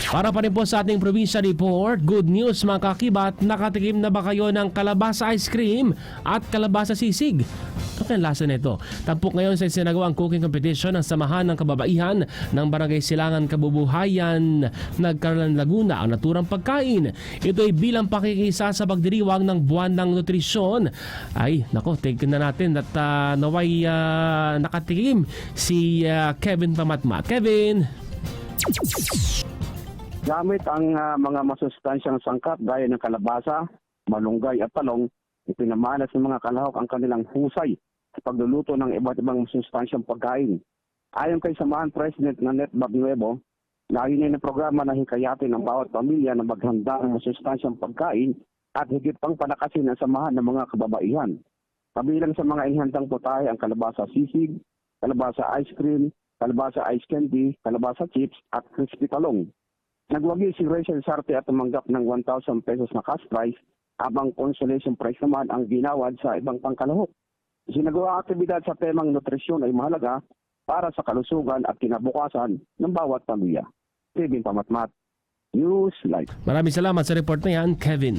Para pa rin po sa ating probinsya report, good news mga kakibat, nakatikim na ba kayo ng kalabasa ice cream at kalabasa sisig? Ano ang lasa nito? Tampok ngayon sa isinagawang cooking competition ng Samahan ng Kababaihan ng Barangay Silangan, Kabubuhayan, Nagkarolan, Laguna ang naturang pagkain. Ito ay bilang pakikisa sa pagdiriwang ng buwan ng nutrisyon. Ay, nako, tignan na natin at naway nakatikim si Kevin Pamatmat. Kevin! Gamit ang mga masustansyang sangkap gaya ng kalabasa, malunggay at talong, ipinamalas ng mga kalahok ang kanilang husay sa pagluluto ng iba't ibang masustansyang pagkain. Ayon kay Samahan President na Net Bagnuevo, layunin ng programa na hikayatin ang bawat pamilya na maghanda ng masustansyang pagkain at higit pang palakasin ang samahan ng mga kababaihan. Kabilang sa mga inhandang putahe ang kalabasa sisig, kalabasa ice cream, kalabasa ice candy, kalabasa chips at crispy talong. Nagwagi si Rachel Sarte at tumanggap ng 1,000 pesos na cash prize, habang consolation prize naman ang ginawad sa ibang pangkalahok. Sinagawa aktibidad sa temang nutrisyon ay mahalaga para sa kalusugan at kinabukasan ng bawat pamilya. Kevin Pamatmat, News Live. Maraming salamat sa report na yan, Kevin.